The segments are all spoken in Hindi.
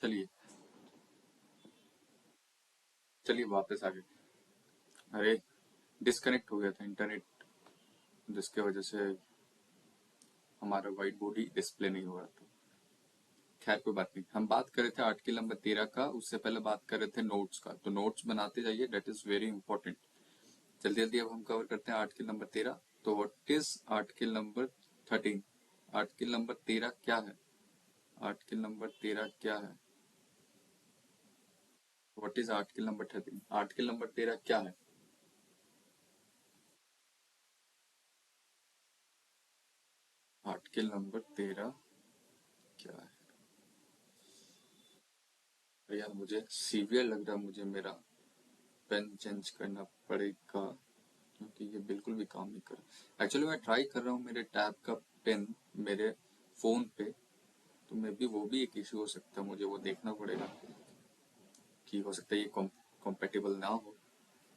चलिए चलिए वापस आ गए। अरे, डिस्कनेक्ट हो गया था इंटरनेट, जिसके वजह से हमारा वाइट बोर्ड ही डिस्प्ले नहीं हो रहा था। खैर कोई बात नहीं, हम बात कर रहे थे आर्टिकल नंबर 13 का। उससे पहले बात कर रहे थे नोट्स का, तो नोट्स बनाते जाइए, डेट इज वेरी इंपॉर्टेंट। जल्दी जल्दी अब हम कवर करते हैं आर्टिकल नंबर 13। तो what is article number 13? Article number 13 क्या है? आर्टिकल नंबर 13 क्या है? What is article number 13? Article number 13 क्या है? आर्टिकल नंबर 13 क्या है? अरे यार, मुझे सीवियर लग रहा है, मुझे मेरा पेन चेंज करना पड़ेगा, क्योंकि ये बिल्कुल भी काम नहीं कर रहा। एक्चुअली मैं ट्राई कर रहा हूँ मेरे टैब का पेन मेरे फोन पे, तो मे बी वो भी एक इश्यू हो सकता है। मुझे वो देखना पड़ेगा कि हो सकता है ये कॉम्पेटिबल ना हो।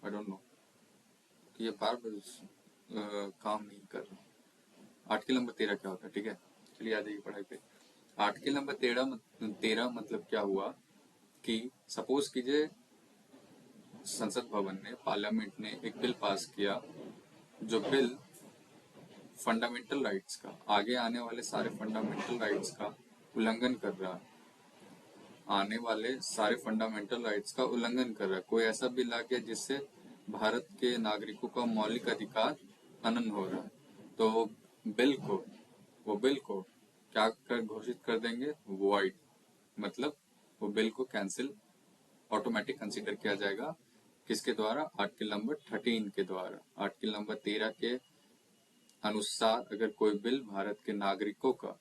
आई डोंट नो कि ये बार बार काम नहीं कर रहा। आर्टिकल नंबर 13 क्या होता है? ठीक है, चलिए आ जाइए पढ़ाई पे। आर्टिकल नंबर 13 मतलब क्या हुआ कि सपोज कीजिए संसद भवन ने, पार्लियामेंट ने एक बिल पास किया, जो बिल फंडामेंटल राइट्स का, आगे आने वाले सारे फंडामेंटल राइट्स का उल्लंघन कर रहा है। आने वाले सारे फंडामेंटल राइट्स का उल्लंघन कर रहा है। कोई ऐसा बिल आ गया जिससे भारत के नागरिकों का मौलिक अधिकार हनन हो रहा है, तो वो बिल को क्या कर घोषित कर देंगे? वॉइड। मतलब वो बिल को कैंसिल ऑटोमेटिक कंसीडर किया जाएगा। किसके द्वारा? आर्टिकल नंबर 13 के द्वारा। आर्टिकल नंबर 13 के अनुसार अगर कोई बिल भारत के नागरिकों का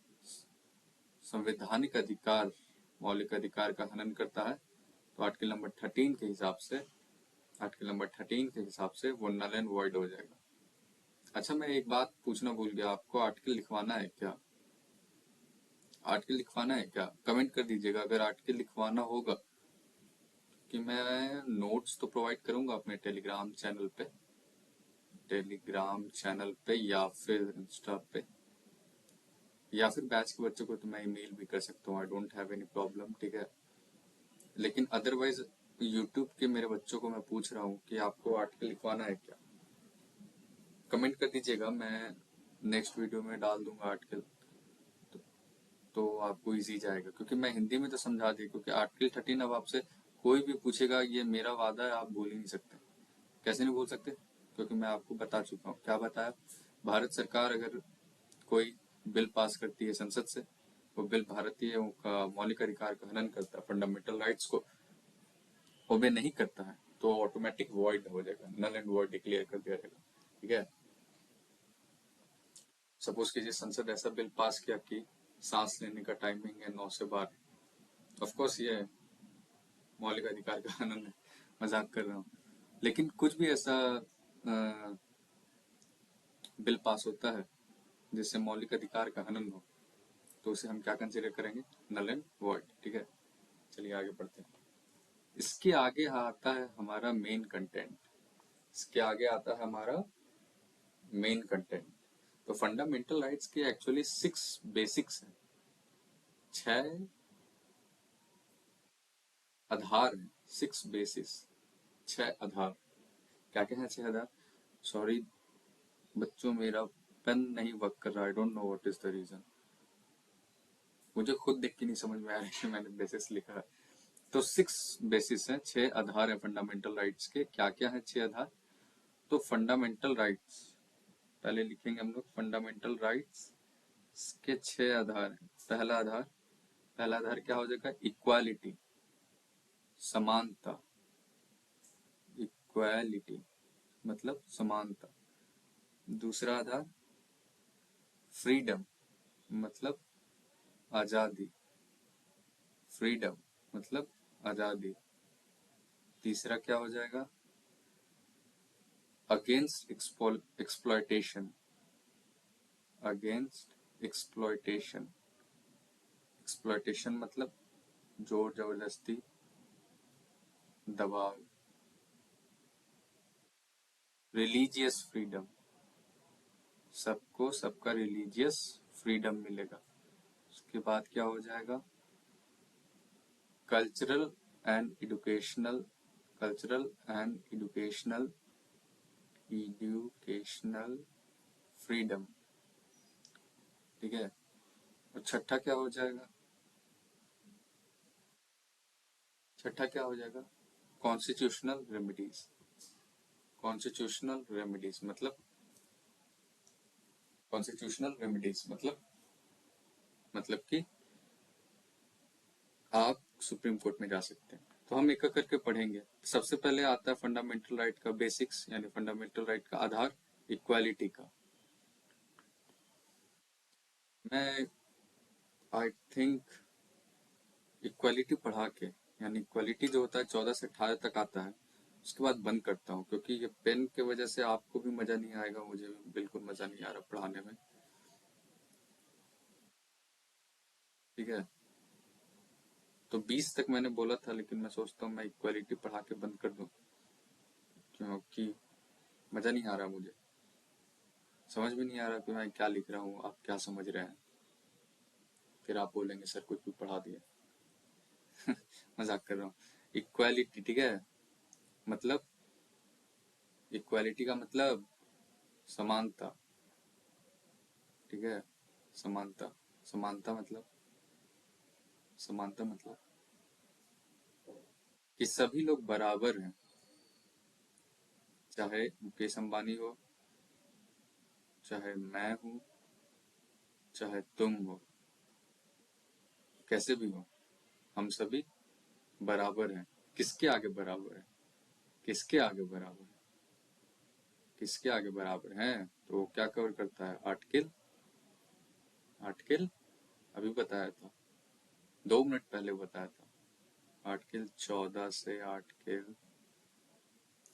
संवैधानिक अधिकार, मौलिक अधिकार का हनन करता है, तो आर्टिकल नंबर 13 के हिसाब से वो नल एंड वॉइड हो जाएगा। अच्छा, मैं एक बात पूछना भूल गया, आपको आर्टिकल लिखवाना है क्या? आर्टिकल लिखवाना है क्या? कमेंट कर दीजिएगा अगर आर्टिकल लिखवाना होगा, कि मैं नोट्स तो प्रोवाइड करूंगा अपने टेलीग्राम चैनल पे या फिर इंस्टा पे, या फिर बैच के बच्चों को तो मैं ईमेल भी कर सकता हूँ। I don't have any problem, ठीक है। लेकिन अदरवाइज यूट्यूब के मेरे बच्चों को मैं पूछ रहा हूँ कि आपको आर्टिकल लिखवाना है क्या? कमेंट कर दीजिएगा, मैं नेक्स्ट वीडियो में डाल दूंगा आर्टिकल। तो, तो आपको इजी जाएगा, क्योंकि मैं हिंदी में तो समझा दिया। क्योंकि आर्टिकल 13 अब आपसे कोई भी पूछेगा, ये मेरा वादा है, आप भूल ही नहीं सकते। कैसे नहीं भूल सकते? क्योंकि मैं आपको बता चुका हूँ। क्या बताया? भारत सरकार अगर कोई बिल पास करती है संसद से, वो बिल भारतीयों का मौलिक अधिकार का हनन करता है, फंडामेंटल राइट्स को ओबे नहीं करता है, तो ऑटोमेटिक वॉइड हो जाएगा, नल एंड वॉइड डिक्लेयर कर दिया जाएगा। ठीक है। सपोज कीजिए संसद ऐसा बिल पास किया कि सांस लेने का टाइमिंग है 9 से 12। ऑफ कोर्स ये मौलिक अधिकार का हनन है, मजाक कर रहा हूँ। लेकिन कुछ भी ऐसा बिल पास होता है जिससे मौलिक अधिकार का हनन हो, तो उसे हम क्या कंसीडर करेंगे? Null and void. ठीक है, चलिए आगे बढ़ते हैं। इसके आगे आता है हमारा मेन कंटेंट। इसके आगे आता है हमारा मेन कंटेंट। तो फंडामेंटल राइट्स के एक्चुअली 6 बेसिक्स हैं, 6 आधार हैं। 6 बेसिस, 6 आधार। क्या क्या है 6 आधार? सॉरी बच्चों, मेरा पेन नहीं वर्क कर रहा। I don't know what is the reason. मुझे खुद देख के नहीं समझ में आ रहा है कि मैंने बेसिस लिखा है। तो 6 बेसिस हैं, 6 आधार है फंडामेंटल राइट्स के। क्या क्या है 6 आधार? तो फंडामेंटल राइट्स पहले लिखेंगे हम लोग। फंडामेंटल राइट्स के 6 आधार हैं। पहला आधार क्या हो जाएगा? इक्वालिटी, समानता। इक्वालिटी मतलब समानता। दूसरा आधार फ्रीडम, मतलब आजादी। फ्रीडम मतलब आजादी। तीसरा क्या हो जाएगा? Against exploitation. Against exploitation. Exploitation मतलब जोर जबरदस्ती, दबाव। रिलीजियस फ्रीडम, सबको सबका रिलीजियस फ्रीडम मिलेगा। उसके बाद क्या हो जाएगा? Cultural and educational cultural and educational freedom. ठीक है। और छठा क्या हो जाएगा? छठा क्या हो जाएगा? Constitutional remedies. कॉन्स्टिट्यूशनल रेमिडीज मतलब कॉन्स्टिट्यूशनल रेमिडीज मतलब कि आप सुप्रीम कोर्ट में जा सकते हैं। तो हम एक एक करके पढ़ेंगे। सबसे पहले आता है फंडामेंटल राइट का बेसिक्स, यानी फंडामेंटल राइट का आधार, इक्वालिटी का। मैं आई थिंक इक्वालिटी पढ़ा के, यानी इक्वालिटी जो होता है 14 से 18 तक आता है, उसके बाद बंद करता हूँ, क्योंकि ये पेन के वजह से आपको भी मजा नहीं आएगा, मुझे भी बिल्कुल मजा नहीं आ रहा पढ़ाने में। ठीक है। तो 20 तक मैंने बोला था, लेकिन मैं सोचता हूँ मैं इक्वालिटी पढ़ा के बंद कर दूं, क्योंकि मजा नहीं आ रहा, मुझे समझ भी नहीं आ रहा कि मैं क्या लिख रहा हूँ, आप क्या समझ रहे हैं। फिर आप बोलेंगे सर कुछ भी पढ़ा दिया। मजाक कर रहा हूँ। इक्वालिटी, ठीक है, मतलब इक्वालिटी का मतलब समानता। ठीक है। समानता। समानता मतलब समानता मतलब कि सभी लोग बराबर हैं, चाहे मुकेश अंबानी हो, चाहे मैं हूँ, चाहे तुम हो, कैसे भी हो, हम सभी बराबर हैं। किसके आगे बराबर है? किसके आगे बराबर है? किसके आगे बराबर हैं? तो वो क्या कवर करता है? आर्टिकल, आर्टिकल अभी बताया था, 2 मिनट पहले बताया था। आर्टिकल 14 से आर्टिकल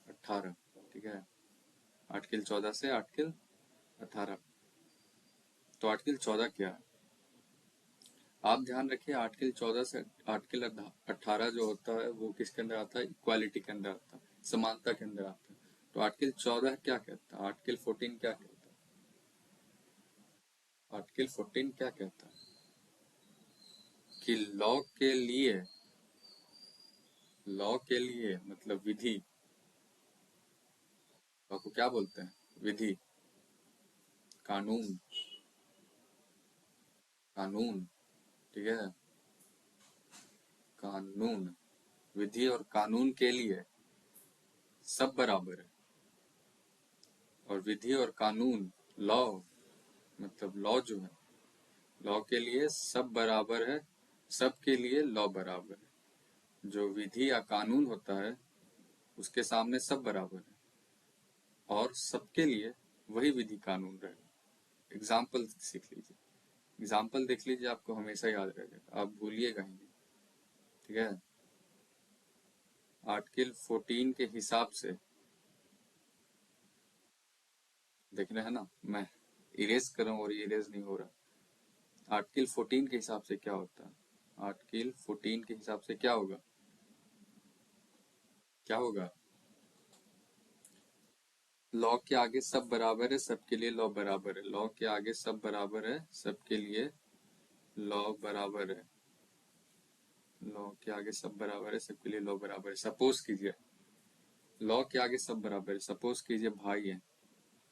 18। ठीक है। आर्टिकल 14 से आर्टिकल 18। तो आर्टिकल 14 क्या है? आप ध्यान रखिए, आर्टिकल 14 से आर्टिकल 18 जो होता है वो किसके अंदर आता है? इक्वालिटी के अंदर आता है, समानता के अंदर आता है। तो आर्टिकल 14 क्या कहता है? आर्टिकल 14 क्या कहता है? आर्टिकल 14 क्या कहता है? कि लॉ के लिए मतलब विधि, लॉ को क्या बोलते हैं? विधि, कानून, कानून। ठीक है। कानून, विधि और कानून के लिए सब बराबर है। और विधि और कानून, लॉ मतलब लॉ जो है, लॉ के लिए सब बराबर है, सबके लिए लॉ बराबर है। जो विधि या कानून होता है उसके सामने सब बराबर है, और सबके लिए वही विधि कानून रहेगा। एग्जाम्पल सीख लीजिए, एग्जाम्पल देख लीजिए, आपको हमेशा याद रहेगा, आप भूलिएगा ही नहीं। ठीक है। आर्टिकल 14 के हिसाब से देख रहे हैं ना, मैं इरेज कर रहा हूँ और इरेज नहीं हो रहा। आर्टिकल 14 के हिसाब से क्या होता है? आर्टिकल 14 के हिसाब से क्या होगा? क्या होगा? लॉ के आगे सब बराबर है, सबके लिए लॉ बराबर है। लॉ के आगे सब बराबर है, सबके लिए लॉ बराबर है। लॉ के आगे सब बराबर है, सबके लिए लॉ बराबर है। सपोज कीजिए लॉ के आगे सब बराबर है, सपोज कीजिए भाई है।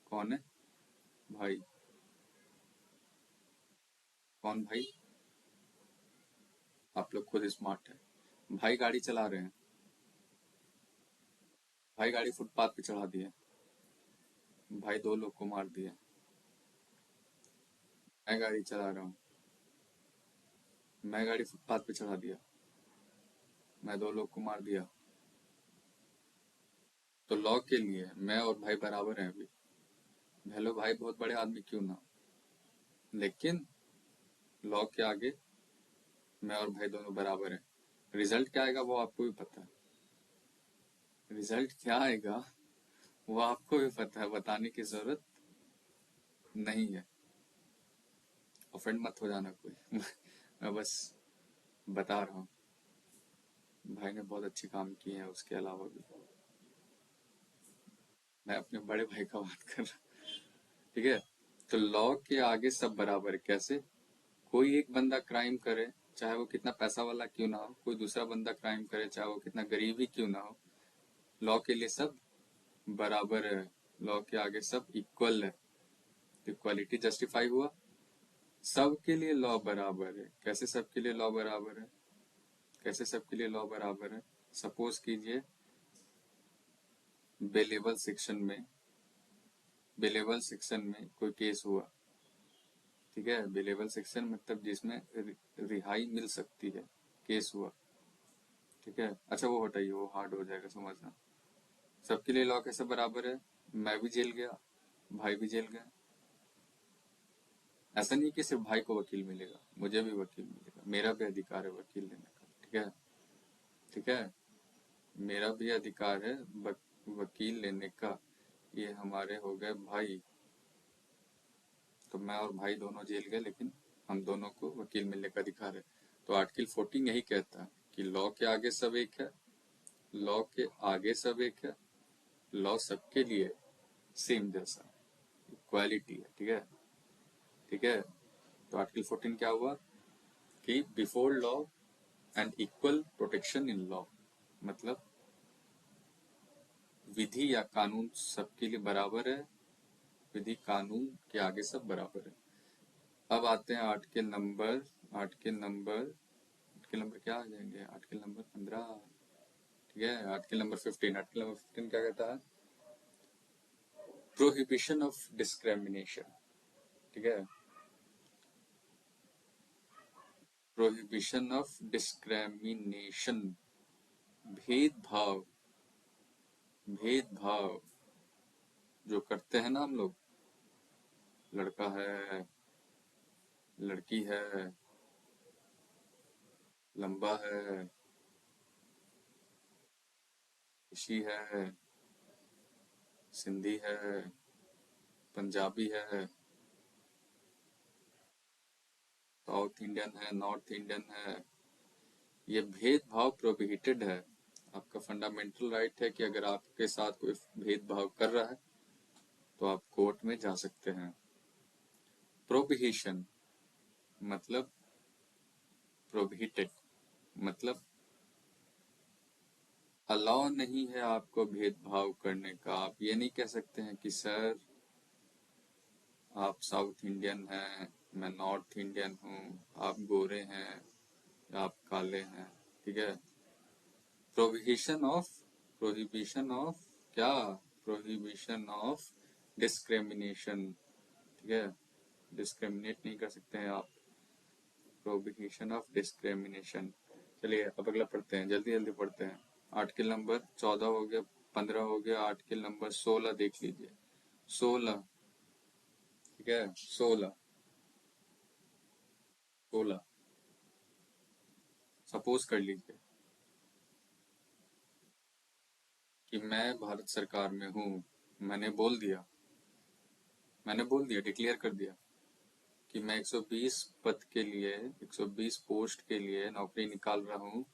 कौन है? भाई। कौन भाई? आप लोग खुद स्मार्ट है। भाई गाड़ी चला रहे हैं, भाई गाड़ी फुटपाथ पे चढ़ा दिए, भाई 2 लोग को मार दिया। मैं गाड़ी चला रहा हूँ, मैं गाड़ी फुटपाथ पे चढ़ा दिया, मैं 2 लोग को मार दिया। तो लॉ के लिए मैं और भाई बराबर हैं अभी, हेलो भाई बहुत बड़े आदमी क्यों ना हो। लेकिन लॉ के आगे मैं और भाई दोनों बराबर हैं। रिजल्ट क्या आएगा वो आपको भी पता है। रिजल्ट क्या आएगा वो आपको भी पता है, बताने की जरूरत नहीं है। ऑफेंड मत हो जाना कोई। मैं बस बता रहा हूँ, भाई ने बहुत अच्छे काम किए हैं उसके अलावा भी। मैं अपने बड़े भाई का बात कर रहा हूँ। ठीक है। तो लॉ के आगे सब बराबर है। कैसे? कोई एक बंदा क्राइम करे, चाहे वो कितना पैसा वाला क्यों ना हो, कोई दूसरा बंदा क्राइम करे, चाहे वो कितना गरीब ही क्यों ना हो, लॉ के लिए सब बराबर है। लॉ के आगे सब इक्वल है। इक्वालिटी जस्टिफाई हुआ, सबके लिए लॉ बराबर है। कैसे सबके लिए लॉ बराबर है? कैसे सबके लिए लॉ बराबर है? सपोज कीजिए बेलेबल सेक्शन में, बेलेबल सेक्शन में कोई केस हुआ, ठीक है, बेलेबल सेक्शन मतलब जिसमें रिहाई मिल सकती है, केस हुआ, ठीक है। अच्छा वो हटाइए, वो हार्ड हो जाएगा समझना। सबके लिए लॉ कैसे बराबर है? मैं भी जेल गया, भाई भी जेल गया। ऐसा नहीं कि सिर्फ भाई को वकील मिलेगा, मुझे भी वकील मिलेगा, मेरा भी अधिकार है वकील लेने का, ठीक है। ठीक है, मेरा भी अधिकार है वकील लेने का। ये हमारे हो गए भाई, तो मैं और भाई दोनों जेल गए, लेकिन हम दोनों को वकील मिलने का अधिकार है। तो आर्टिकल 14 यही कहता है कि लॉ के आगे सब एक है, लॉ के आगे सब एक है, लॉ सबके लिए सेम जैसा, इक्वालिटी है, ठीक है। ठीक है, तो आर्टिकल 14 क्या हुआ कि before law and equal protection in law, मतलब विधि या कानून सबके लिए बराबर है, विधि कानून के आगे सब बराबर है। अब आते हैं आर्टिकल नंबर क्या आ जाएंगे, आर्टिकल नंबर 15, ठीक है। आर्टिकल नंबर 15, आर्टिकल नंबर 15 क्या कहता है? प्रोहिबिशन ऑफ डिस्क्रिमिनेशन, ठीक है। प्रोहिबिशन ऑफ डिस्क्रिमिनेशन, भेदभाव, भेदभाव जो करते हैं ना हम लोग, लड़का है, लड़की है, लंबा है, ऋषि है, सिंधी है, पंजाबी है, साउथ इंडियन है, नॉर्थ इंडियन है, ये भेदभाव प्रोहिबिटेड है। आपका फंडामेंटल राइट है कि अगर आपके साथ कोई भेदभाव कर रहा है तो आप कोर्ट में जा सकते हैं। प्रोहिबिशन मतलब, प्रोहिबिटेड मतलब अलाउ नहीं है आपको भेदभाव करने का। आप ये नहीं कह सकते हैं कि सर आप साउथ इंडियन हैं, मैं नॉर्थ इंडियन हूँ, आप गोरे हैं, आप काले हैं, ठीक है। प्रोहिबिशन ऑफ, प्रोहिबिशन ऑफ क्या? प्रोहिबिशन ऑफ डिस्क्रिमिनेशन, ठीक है। डिस्क्रिमिनेट नहीं कर सकते हैं आप, प्रोहिबिशन ऑफ डिस्क्रिमिनेशन। चलिए अब अगला पढ़ते हैं, जल्दी जल्दी पढ़ते हैं। आर्टिकल नंबर 14 हो गया, 15 हो गया, आर्टिकल नंबर 16 देख लीजिए। 16, ठीक है, 16, 16। सपोज कर लीजिए कि मैं भारत सरकार में हूँ, मैंने बोल दिया, मैंने बोल दिया, डिक्लेयर कर दिया कि मैं 120 पद के लिए, 120 पोस्ट के लिए नौकरी निकाल रहा हूँ,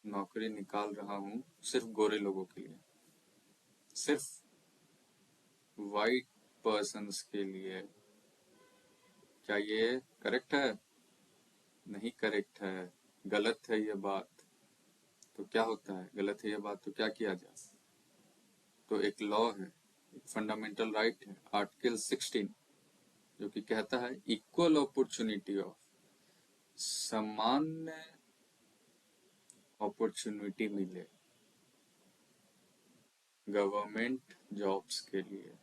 नौकरी निकाल रहा हूँ सिर्फ गोरे लोगों के लिए, सिर्फ वाइट पर्सन्स के लिए। क्या ये करेक्ट है? नहीं करेक्ट है, गलत है ये बात। तो क्या होता है, गलत है ये बात तो क्या किया जाए? तो एक लॉ है, एक फंडामेंटल राइट है, आर्टिकल 16, जो कि कहता है इक्वल अपॉर्चुनिटी ऑफ, सामान्य अपॉर्चुनिटी मिले गवर्नमेंट जॉब्स के लिए,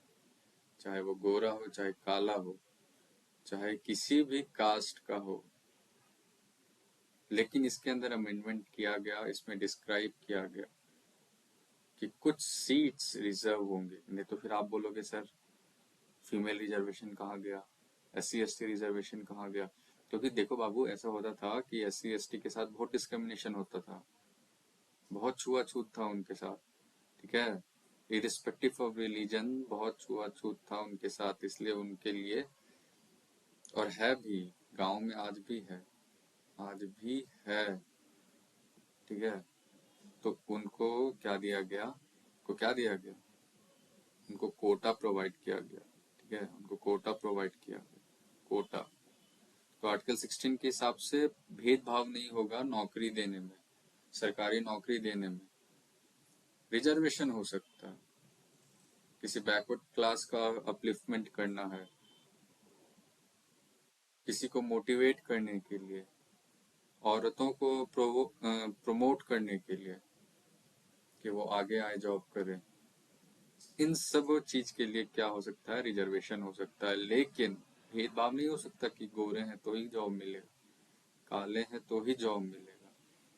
चाहे वो गोरा हो, चाहे काला हो, चाहे किसी भी कास्ट का हो। लेकिन इसके अंदर अमेंडमेंट किया गया, इसमें डिस्क्राइब किया गया कि कुछ सीट्स रिजर्व होंगे। नहीं तो फिर आप बोलोगे सर फीमेल रिजर्वेशन कहाँ गया, SC ST रिजर्वेशन कहाँ गया? क्योंकि देखो बाबू, ऐसा होता था कि SC ST के साथ बहुत डिस्क्रिमिनेशन होता था, बहुत छुआछूत था उनके साथ, ठीक है। इरिस्पेक्टिव ऑफ रिलीजन बहुत छुआछूत था उनके साथ, इसलिए उनके लिए, और है भी, गांव में आज भी है, आज भी है, ठीक है। तो उनको क्या दिया गया, उनको क्या दिया गया, उनको कोटा प्रोवाइड किया गया, ठीक है, उनको कोटा प्रोवाइड किया गया, कोटा। तो आर्टिकल 16 के हिसाब से भेदभाव नहीं होगा नौकरी देने में, सरकारी नौकरी देने में। रिजर्वेशन हो सकता है, किसी बैकवर्ड क्लास का अपलिफ्टमेंट करना है, किसी को मोटिवेट करने के लिए, औरतों को प्रमोट करने के लिए कि वो आगे आए, जॉब करें, इन सब चीज के लिए क्या हो सकता है, रिजर्वेशन हो सकता है। लेकिन भेदभाव नहीं हो सकता कि गोरे हैं तो ही जॉब मिलेगा, काले हैं तो ही जॉब मिलेगा,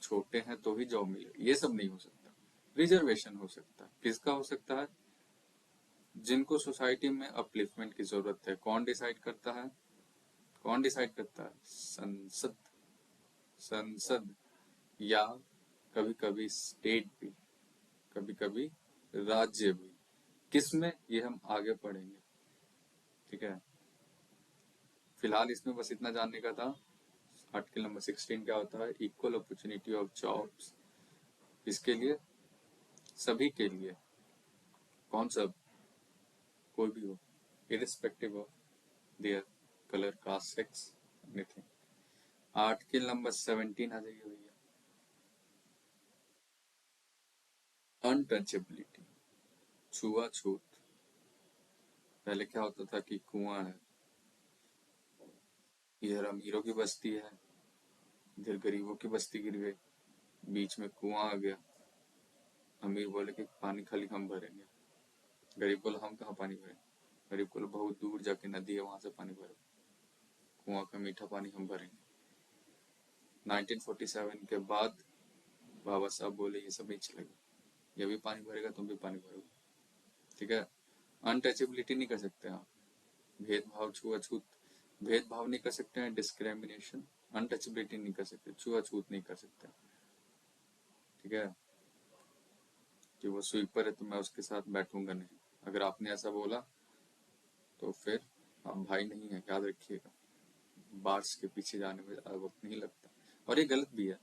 छोटे हैं तो ही जॉब मिलेगा, ये सब नहीं हो सकता। रिजर्वेशन हो सकता है। किसका हो सकता है? जिनको सोसाइटी में अपलिफ्टमेंट की जरूरत है। कौन डिसाइड करता है? कौन डिसाइड करता है? संसद। संसद, या कभी कभी स्टेट भी, कभी कभी राज्य भी। किसमें, ये हम आगे पढ़ेंगे, ठीक है। फिलहाल इसमें बस इतना जानने का था। आर्टिकल नंबर 16 क्या होता है? Equal opportunity of jobs. इसके लिए, सभी के लिए। कौन सब? कोई भी हो, irrespective of their colour, caste, sex, anything. Article number 17 आ जाइए भैया। अनटचेबिलिटी, छुआछूत। पहले क्या होता था कि कुआं है, इधर अमीरों की बस्ती है, इधर गरीबों की बस्ती गिर गई, बीच में कुआं आ गया। अमीर बोले कि पानी खाली हम भरेंगे, गरीब बोला हम कहाँ पानी भरेंगे, गरीब बोले बहुत दूर जाके नदी है वहां से पानी भरो, कुआं का मीठा पानी हम भरेंगे। 1947 के बाद बाबा साहब बोले ये सब नहीं चलेगा, ये भी पानी भरेगा तुम भी पानी भरोगे, ठीक है। अनटचेबिलिटी नहीं कर सकते आप, भेदभाव, छुआछूत, भेदभाव नहीं कर सकते हैं, डिस्क्रिमिनेशन। अनटचेबिलिटी नहीं कर सकते, छुआछूत नहीं कर सकते, ठीक है। कि वो स्वीपर है तो मैं उसके साथ बैठूंगा नहीं, अगर आपने ऐसा बोला तो फिर आप भाई नहीं है, याद रखिएगा। बार्स के पीछे जाने में ज्यादा वक्त नहीं लगता। और ये गलत भी है,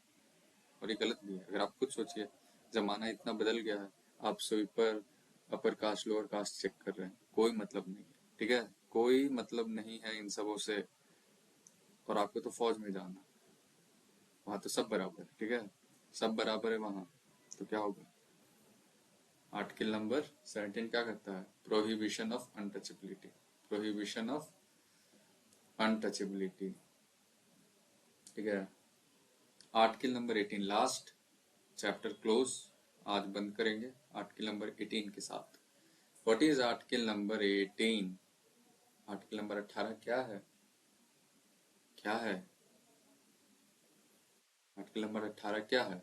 और ये गलत भी है। अगर आप खुद सोचिए, जमाना इतना बदल गया है, आप sweeper, upper caste, lower caste check कर रहे हैं, कोई मतलब नहीं है, ठीक है। कोई मतलब नहीं है इन सबों से। और आपको तो फौज में जाना, वहां तो सब बराबर है, ठीक है, सब बराबर है वहां, तो क्या होगा? आर्टिकल नंबर 17 क्या करता है? Prohibition of untouchability, prohibition of untouchability, ठीक है। Article number 18 last, chapter close, आज बंद करेंगे आर्टिकल नंबर 18 के साथ। What is article number 18? Article number 18 क्या है? क्या है आर्टिकल नंबर 18 क्या है?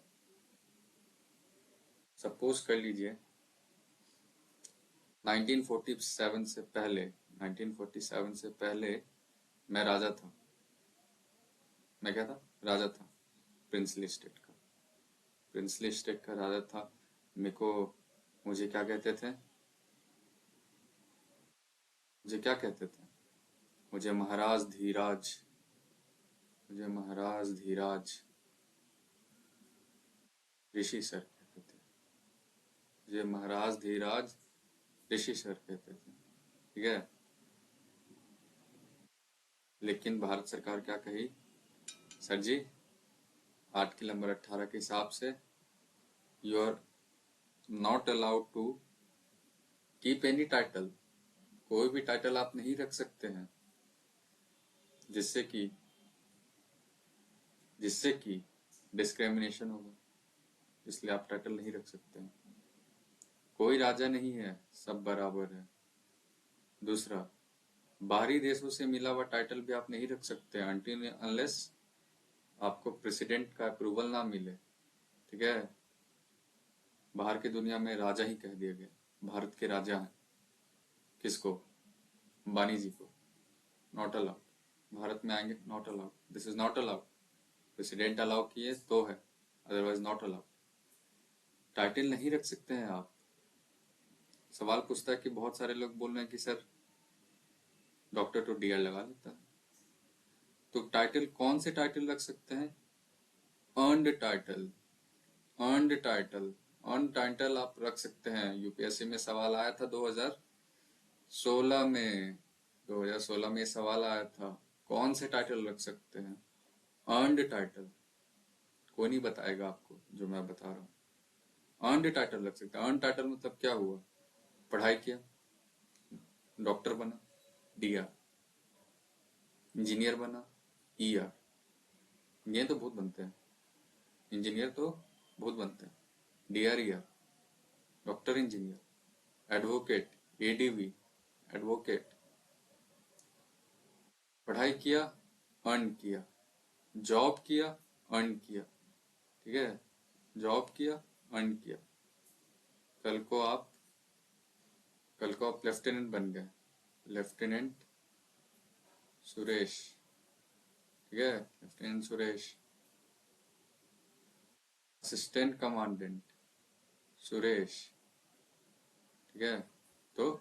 सपोज कर लीजिए 1947 से पहले, 1947 से पहले मैं राजा था। मैं क्या था? राजा था, प्रिंसली स्टेट का, प्रिंसली स्टेट का राजा था। मेरे को, मुझे क्या कहते थे? मुझे क्या कहते थे? मुझे महाराज धीराज, मुझे महाराज धीराज ऋषि सर कहते थे, मुझे महाराज धीराज ऋषि सर कहते थे, ठीक है। लेकिन भारत सरकार क्या कही? सर जी, आर्टिकल नंबर 18 के हिसाब से you are not allowed to keep any title, कोई भी टाइटल आप नहीं रख सकते हैं जिससे कि, जिससे कि डिस्क्रिमिनेशन होगा, इसलिए आप टाइटल नहीं रख सकते हैं। कोई राजा नहीं है, सब बराबर है। दूसरा, बाहरी देशों से मिला हुआ टाइटल भी आप नहीं रख सकते अनटिल अनलेस आपको प्रेसिडेंट का अप्रूवल ना मिले, ठीक है। बाहर की दुनिया में राजा ही कह दिया गया, भारत के राजा हैं। किसको? अंबानी जी को। नॉट अलाउड, भारत में आएंगे not allowed, this is not allowed. President allow किए तो है, अदरवाइज नॉट अलाउड। टाइटल नहीं रख सकते हैं आप। सवाल पूछता है कि बहुत सारे लोग बोल रहे हैं कि सर डॉक्टर तो डीएल लगा लेता है, तो टाइटल कौन से टाइटल रख सकते हैं? Earned title, earned title, earn title आप रख सकते हैं। यूपीएससी में सवाल आया था 2016 में, 2016 में सवाल आया था कौन से टाइटल रख सकते हैं? Earned title. कोई नहीं बताएगा आपको जो मैं बता रहा हूँ। अर्नड टाइटल रख सकते हैं। अर्न टाइटल मतलब क्या हुआ? पढ़ाई किया, डॉक्टर बना, डीआर, इंजीनियर बना, ईआर। ये तो बहुत बनते हैं, इंजीनियर तो बहुत बनते हैं, DR, ER, doctor, engineer, advocate, ADV, advocate. पढ़ाई किया, अर्न किया, जॉब किया, अर्न किया, ठीक है, जॉब किया, अर्न किया। कल को आप कल को आप लेफ्टिनेंट बन गए, लेफ्टिनेंट सुरेश, ठीक है, lieutenant Suresh. Assistant commandant Suresh, ठीक है। तो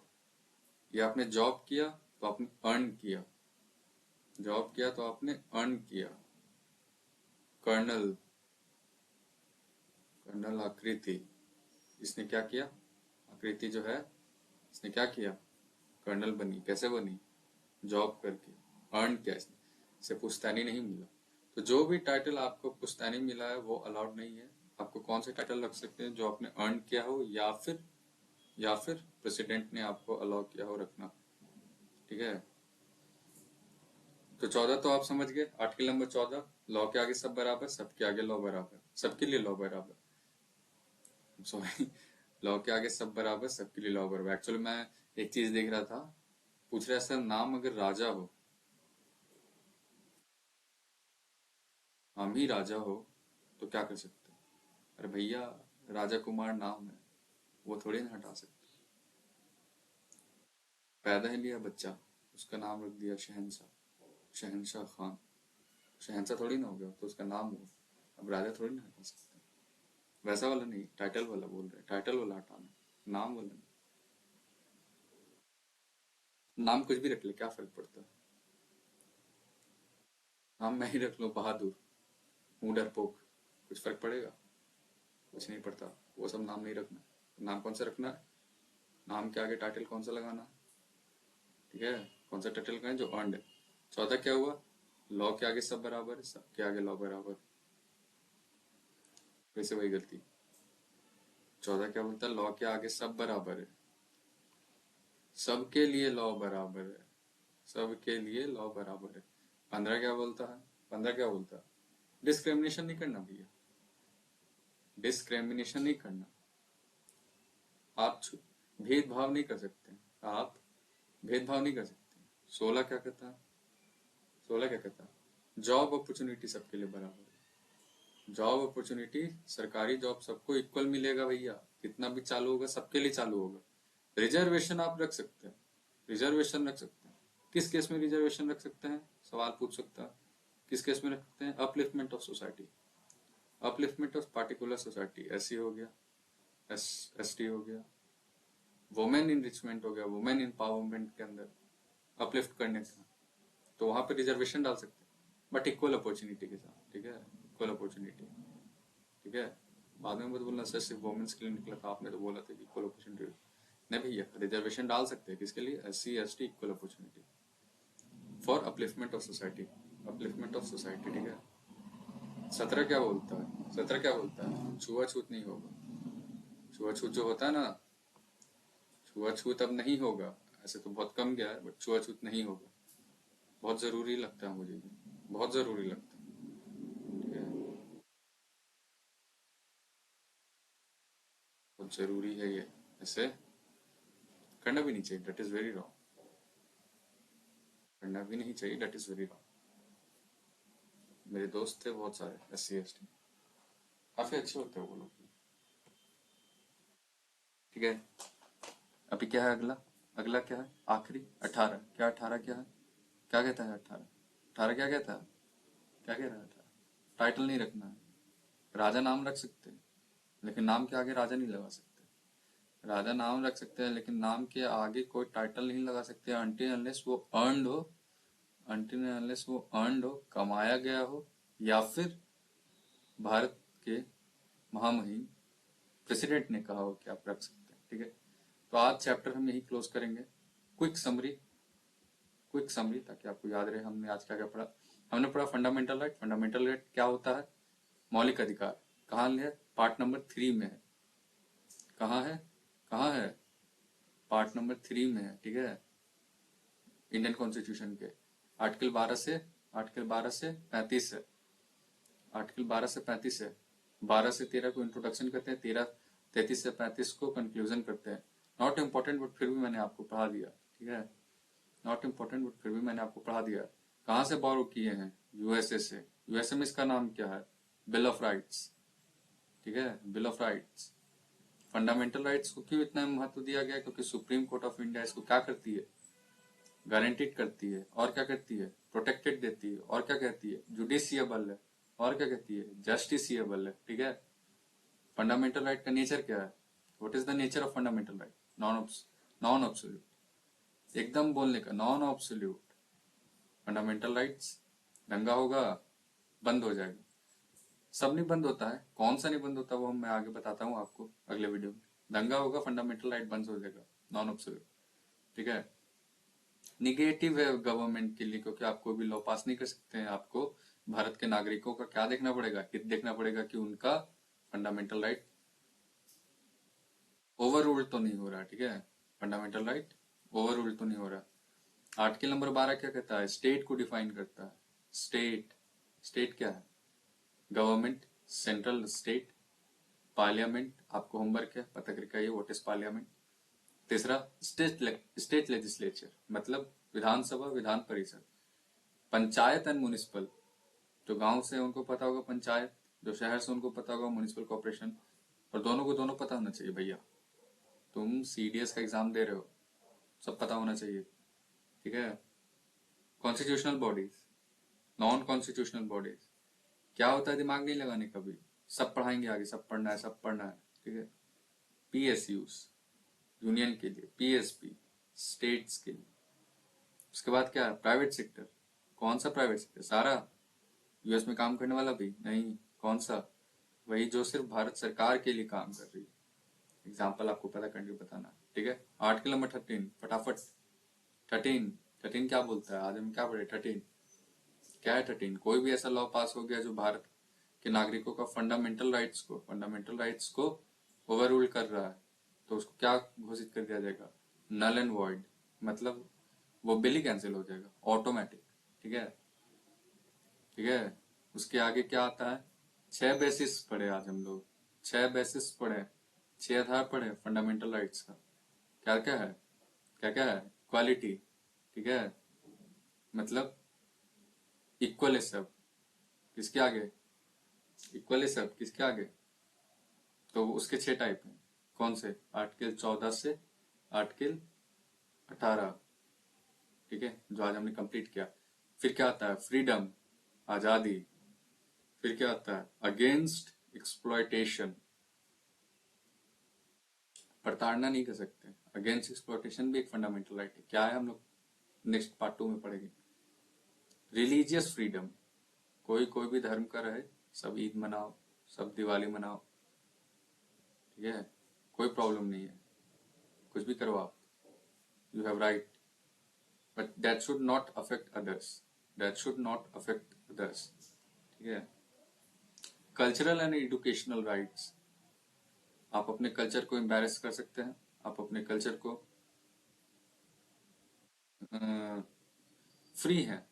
ये आपने जॉब किया तो आपने अर्न किया, जॉब किया तो आपने अर्न किया। कर्नल, कर्नल आकृति, इसने क्या किया? आकृति जो है, इसने क्या किया? कर्नल बनी। कैसे बनी? जॉब करके। अर्न किया इसने, इसे पुश्तैनी नहीं मिला। तो जो भी टाइटल आपको पुश्तैनी मिला है वो अलाउड नहीं है। आपको कौन से टाइटल रख सकते हैं? जो आपने अर्न किया हो या फिर प्रेसिडेंट ने आपको अलाउ किया हो रखना, ठीक है। तो 14 तो आप समझ गए। आर्टिकल नंबर 14, लॉ के आगे सब बराबर, सबके आगे लॉ बराबर, सबके लिए लॉ बराबर, सॉरी, लॉ के आगे सब बराबर, सबके लिए लॉ बराबर। एक्चुअली मैं एक चीज देख रहा था, पूछ रहा है सर नाम अगर राजा हो, हम ही राजा हो तो क्या कर सकते हैं? अरे भैया, राजा कुमार नाम है, वो थोड़ी ना हटा सकते। पैदा ही लिया बच्चा, उसका नाम रख दिया शहंशाह, शहंशाह खान। शहंशाह थोड़ी ना हो गया, तो उसका नाम हो, अब राजा थोड़ी ना हटा सकते। वैसा वाला नहीं, टाइटल वाला बोल रहे, टाइटल वाला हटाना, नाम वाला नहीं। नाम कुछ भी रख ले, क्या फर्क पड़ता है? नाम मैं ही रख लूं बहादुर, हूँ डरपोक, कुछ फर्क पड़ेगा? कुछ नहीं पड़ता। वो सब नाम नहीं रखना। नाम कौन सा रखना है? नाम के आगे टाइटल कौन सा लगाना है, ठीक है। कौन सा टाइटल लगाए? जो अर्नड है। 14 क्या हुआ? लॉ के आगे सब बराबर, सबके आगे लॉ बराबर। फिर से वही गलती। 14 क्या बोलता है? लॉ के आगे सब बराबर है, सबके लिए लॉ बराबर है, सबके लिए लॉ बराबर है। 15 क्या बोलता है? 15 क्या बोलता है? डिस्क्रिमिनेशन नहीं करना भैया, डिस्क्रिमिनेशन नहीं करना। आप भेदभाव नहीं कर सकते, आप भेदभाव नहीं कर सकते। 16 क्या कहता है? 16 क्या कहता है? जॉब अपॉर्चुनिटी सबके लिए बराबर है। जॉब अपॉर्चुनिटी, सरकारी जॉब सबको इक्वल मिलेगा भैया, कितना भी चालू होगा सबके लिए चालू होगा। रिजर्वेशन आप रख सकते हैं, रिजर्वेशन रख सकते हैं। किस केस में रिजर्वेशन रख सकते हैं? सवाल पूछ सकता है। किस केस में रख सकते हैं? Upliftment of society, upliftment of particular society, SC हो गया, एसटी हो गया, वुमेन इनरिचमेंट हो गया, वुमेन एम्पावरमेंट के अंदर अपलिफ्ट करने का, तो वहां पे रिजर्वेशन डाल सकते हैं, बट इक्वल अपॉर्चुनिटी के साथ, ठीक है, इक्वल अपॉर्चुनिटी, ठीक है। बाद में मत बोलना सर सिर्फ वुमेन्स के लिए निकला था, आपने तो बोला था कि इक्वल अपॉर्चुनिटी। नहीं भैया, रिजर्वेशन डाल सकते हैं, किसके लिए? SC ST, equal opportunity for upliftment of society, upliftment of society, ठीक है। 17 क्या बोलता है? 17 क्या बोलता है? छुआछूत नहीं होगा। छुआछूत जो होता है ना, छुआछूत अब नहीं होगा। ऐसे तो बहुत कम गया है, बट छुआछूत नहीं होगा। बहुत जरूरी लगता है मुझे ये, बहुत जरूरी लगता है, ठीक है, बहुत जरूरी है ये। ऐसे करना भी नहीं चाहिए, डेट इज वेरी रॉन्ग। करना भी नहीं चाहिए, डेट इज वेरी रॉन्ग। मेरे दोस्त थे बहुत सारे एससी एसटी, काफी अच्छे होते हैं वो लोग, ठीक है। अभी क्या है अगला? अगला क्या है? आखिरी 18। क्या 18 क्या है? क्या कहता है 18? 18 क्या कहता है? क्या कह रहा है 18? टाइटल नहीं रखना है। राजा नाम रख सकते हैं, लेकिन नाम के आगे राजा नहीं लगा सकते। राजा नाम रख सकते हैं, लेकिन नाम के आगे कोई टाइटल नहीं लगा सकते अनटिल अनलेस वो अर्नड हो, अनटिल अनलेस वो अर्नड हो, कमाया गया हो, या फिर भारत के महामहिम प्रेसिडेंट ने कहा हो कि आप रख सकते हैं, ठीक है। तो आज चैप्टर हम यही क्लोज करेंगे। क्विक समरी, क्विक समरी ताकि आपको याद रहे हमने आज क्या क्या पढ़ा। हमने पढ़ा फंडामेंटल राइट। फंडामेंटल राइट क्या होता है? मौलिक अधिकार। कहाँ है? पार्ट नंबर 3 में है। कहाँ है? कहाँ है? पार्ट नंबर 3 में है, ठीक है, इंडियन कॉन्स्टिट्यूशन के। आर्टिकल 12 से 35 है। आर्टिकल 12 से 35 है। 12 से 13 को इंट्रोडक्शन करते हैं, 33 से 35 को कंक्लूजन करते हैं। नॉट इम्पोर्टेंट बट फिर भी मैंने आपको पढ़ा दिया, ठीक है, नॉट इम्पोर्टेंट बट फिर भी मैंने आपको पढ़ा दिया। कहाँ से बोरो किए हैं? यूएसए से। यूएसए में इसका नाम क्या है? बिल ऑफ राइट्स, ठीक है, bill of rights. Fundamental rights को क्यों इतना महत्व दिया गया? क्योंकि सुप्रीम कोर्ट ऑफ इंडिया इसको क्या करती है? गारंटीड करती है। और क्या करती है? प्रोटेक्टेड देती है। और क्या कहती है? जुडिशियबल है। और क्या कहती है? जस्टिसिएबल है, ठीक है। फंडामेंटल राइट का नेचर क्या है? What is the nature of fundamental right? Non absolute, एकदम बोलने का, नॉन ऑब्सोल्यूट। फंडामेंटल राइट्स, दंगा होगा बंद हो जाएगा। सब नहीं बंद होता है, कौन सा नहीं बंद होता वो मैं आगे बताता हूँ आपको अगले वीडियो में। दंगा होगा, फंडामेंटल राइट बंद हो जाएगा, नॉन ऑब्सोल्यूट, ठीक है। निगेटिव है गवर्नमेंट के लिए, क्योंकि आपको भी लॉ पास नहीं कर सकते हैं। आपको भारत के नागरिकों का क्या देखना पड़ेगा? हित देखना पड़ेगा कि उनका फंडामेंटल राइट ओवर रूल तो नहीं हो रहा, ठीक है, फंडामेंटल राइट ओवर रूल तो नहीं हो रहा। आर्टिकल नंबर 12 क्या कहता है? स्टेट को डिफाइन करता है। स्टेट, स्टेट क्या है? गवर्नमेंट, सेंट्रल स्टेट, पार्लियामेंट, आपको होमवर्क है, पता करके आइए व्हाट इज पार्लियामेंट। तीसरा स्टेट लेजिस्लेचर, मतलब विधानसभा, विधान परिषद। पंचायत एंड म्युनिसिपल, जो गांव से उनको पता होगा पंचायत, जो शहर से उनको पता होगा म्युनिसिपल कॉर्पोरेशन। और दोनों को दोनों पता होना चाहिए भैया, तुम सीडीएस का एग्जाम दे रहे हो, सब पता होना चाहिए, ठीक है। Constitutional bodies, non constitutional bodies, क्या होता है दिमाग नहीं लगाने का भी, सब पढ़ाएंगे आगे, सब पढ़ना है, सब पढ़ना है, ठीक है। पीएसयूज, यूनियन के लिए, पीएसपी स्टेट्स के लिए। उसके बाद क्या है? Private sector. कौन सा प्राइवेट सेक्टर? सारा। यूएस में काम करने वाला भी नहीं, कौन सा? वही जो सिर्फ भारत सरकार के लिए काम कर रही है। एग्जाम्पल आपको पता करके बताना, ठीक है। आर्टिकल नंबर 13 फटाफट। 13, 13 क्या बोलता है? आज हम क्या पढ़े? 13 क्या है? 13 कोई भी ऐसा लॉ पास हो गया जो भारत के नागरिकों का फंडामेंटल राइट्स को ओवर रूल कर रहा है, तो उसको क्या घोषित कर दिया जाएगा? नल एंड वॉइड, मतलब वो बिल ही कैंसिल हो जाएगा ऑटोमेटिक, ठीक है, ठीक है। उसके आगे क्या आता है? 6 बेसिस पढ़े आज हम लोग, 6 बेसिस पढ़े, 6 आधार पढ़े फंडामेंटल राइट्स का। क्या क्या है? क्या क्या है? इक्वालिटी, ठीक है, मतलब इक्वल है सब, किसके आगे? इक्वल है सब किसके आगे? तो उसके 6 टाइप हैं। कौन से? आर्टिकल 14 से आर्टिकल 18, ठीक है, जो आज हमने कंप्लीट किया। फिर क्या आता है? फ्रीडम, आजादी। फिर क्या आता है? अगेंस्ट एक्सप्लॉयटेशन, प्रताड़ना नहीं कर सकते। अगेंस्ट एक्सप्लॉयटेशन भी एक फंडामेंटल राइट है। क्या है? हम लोग नेक्स्ट पार्ट 2 में पढ़ेंगे। रिलीजियस फ्रीडम, कोई भी धर्म का रहे, सब ईद मनाओ, सब दिवाली मनाओ, ठीक है, कोई प्रॉब्लम नहीं है, कुछ भी करो आप, you have right, but that should not affect others, that should not affect others, ठीक है। कल्चरल एंड एजुकेशनल राइट्स, आप अपने कल्चर को एम्बेरस कर सकते हैं, आप अपने कल्चर को फ्री है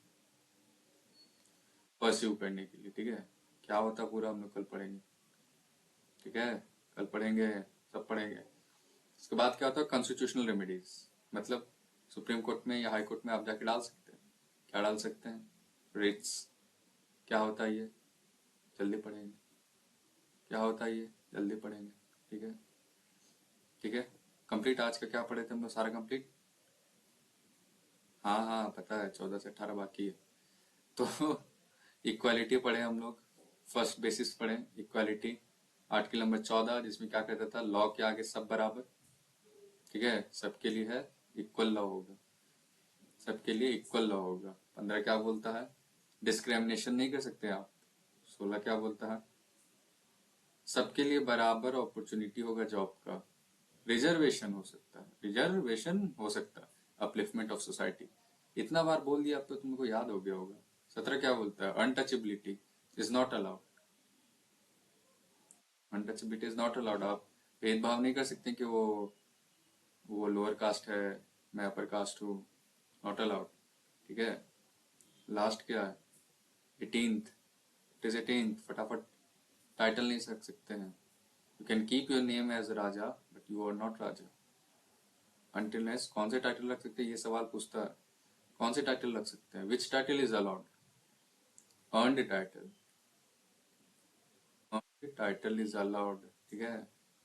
परस्यू करने के लिए, ठीक है। क्या होता पूरा हम लोग कल पढ़ेंगे, ठीक है, कल पढ़ेंगे, सब पढ़ेंगे। उसके बाद क्या होता है? कॉन्स्टिट्यूशनल रेमेडीज, मतलब सुप्रीम कोर्ट में या हाई कोर्ट में आप जाके डाल सकते हैं। क्या डाल सकते हैं? रिट्स। क्या होता है ये? जल्दी पढ़ेंगे। क्या होता है ये? जल्दी पढ़ेंगे, ठीक है, ठीक है। कंप्लीट आज का क्या पढ़े थे हम लोग? सारा कंप्लीट? हाँ हाँ पता है, 14 से 18 बाकी है। तो इक्वालिटी पढ़े हम लोग, फर्स्ट बेसिस पढ़े इक्वालिटी। आर्टिकल नंबर 14 जिसमें क्या कहता था? लॉ के आगे सब बराबर, ठीक है, सबके लिए है, इक्वल लॉ होगा, सबके लिए इक्वल लॉ होगा। 15 क्या बोलता है? डिस्क्रिमिनेशन नहीं कर सकते आप। 16 क्या बोलता है? सबके लिए बराबर अपॉर्चुनिटी होगा जॉब का। रिजर्वेशन हो सकता है, रिजर्वेशन हो सकता है, अपलिफ्टमेंट ऑफ सोसाइटी। इतना बार बोल दिया अब तो तुमको याद हो गया होगा। 17 क्या बोलता है? Untouchability is not allowed. Untouchability is not allowed. आप भेदभाव नहीं कर सकते कि वो लोअर कास्ट है, मैं अपर कास्ट हूँ। Not allowed. ठीक है। लास्ट क्या है? 18th। It is 18th। फटाफट टाइटल नहीं रख सकते हैं। You can keep your name as Raja but you are not Raja. Until नेस कौन से टाइटल रख सकते हैं, ये सवाल पूछता है। कौन से टाइटल रख सकते हैं? Which title is allowed? Earned title. Earned title is allowed. ठीक है।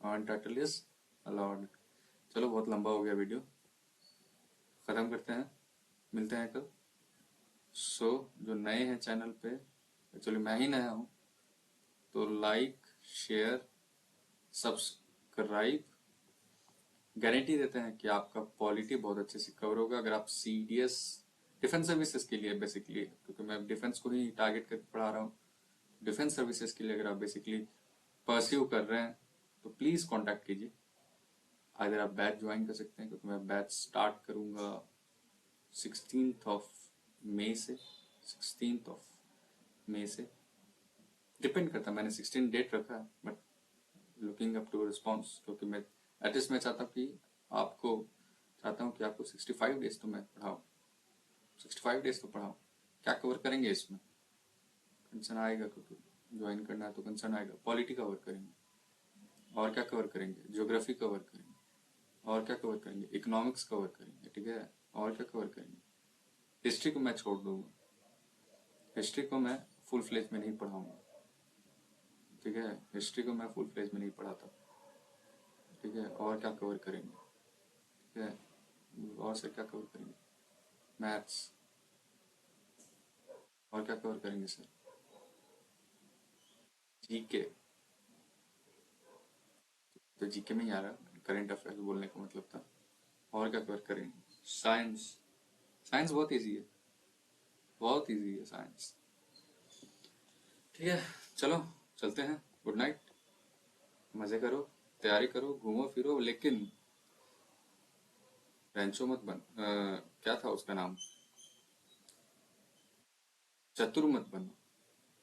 Earned title is allowed. चलो बहुत लंबा हो गया वीडियो, खत्म करते हैं। मिलते हैं कल। सो जो नए हैं चैनल पे, एक्चुअली मैं ही नया हूँ, तो लाइक, शेयर, सब्सक्राइब। गारंटी देते हैं कि आपका पॉलिटी बहुत अच्छे से कवर होगा अगर आप सीडीएस डिफेंस सर्विसेज के लिए बेसिकली, क्योंकि मैं डिफेंस को ही टारगेट करके पढ़ा रहा हूँ। डिफेंस सर्विसेज के लिए अगर आप बेसिकली परस्यू कर रहे हैं तो प्लीज कांटेक्ट कीजिए। अगर आप बैच ज्वाइन कर सकते हैं, क्योंकि मैं बैच स्टार्ट करूंगा 16th ऑफ मई से। 16th ऑफ मई से डिपेंड करता है, मैंने 16 डेट रखा है, but looking up to response, क्योंकि मैं एटलीस्ट मैं चाहता हूँ कि आपको 65 डेज तो मैं पढ़ाऊँ। 65 डेज तो पढ़ाऊँ। क्या कवर करेंगे इसमें? कंसर्न आएगा, क्योंकि ज्वाइन करना है तो कंसर्न आएगा। पॉलिटी कवर करेंगे, और क्या कवर करेंगे? ज्योग्राफी कवर करेंगे, और क्या कवर करेंगे? इकोनॉमिक्स कवर करेंगे। ठीक है। और क्या कवर करेंगे? हिस्ट्री को मैं छोड़ दूंगा। हिस्ट्री को मैं फुल फ्लेज में नहीं पढ़ाऊंगा। ठीक है। हिस्ट्री को मैं फुल फ्लेज में नहीं पढ़ाता। ठीक है। और क्या कवर करेंगे? ठीक है। और से क्या कवर करेंगे? मैथ्स। और क्या कवर करेंगे सर? जीके। तो जीके में ही आ रहा, करंट अफेयर्स बोलने का मतलब था। और क्या कवर करेंगे? साइंस। साइंस बहुत इजी है, बहुत इजी है साइंस। ठीक है। चलो चलते हैं। Good night. मजे करो, तैयारी करो, घूमो फिरो, लेकिन रेंचो मत बन क्या था उसका नाम? चतुर मत बनो।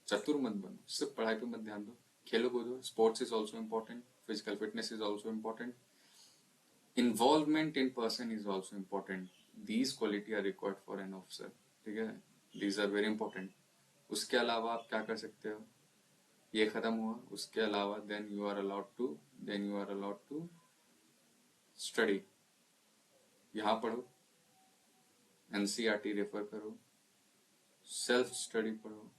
चतुर मत बनो, सिर्फ पढ़ाई पे मत ध्यान दो। खेलो कूदो, sports is also important, physical fitness is also important, involvement in person is also important. These quality are required for an officer. ठीक है। These are very important. उसके अलावा आप क्या कर सकते हो? ये खत्म हुआ, उसके अलावा then you are allowed to study. यहाँ पढ़ो, एनसीईआरटी रेफर करो, सेल्फ स्टडी पढ़ो।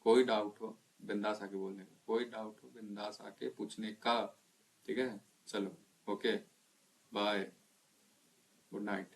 कोई डाउट हो बिंदास आके बोलने का, कोई डाउट हो बिंदास आके पूछने का। ठीक है। चलो, ओके, बाय, गुड नाइट।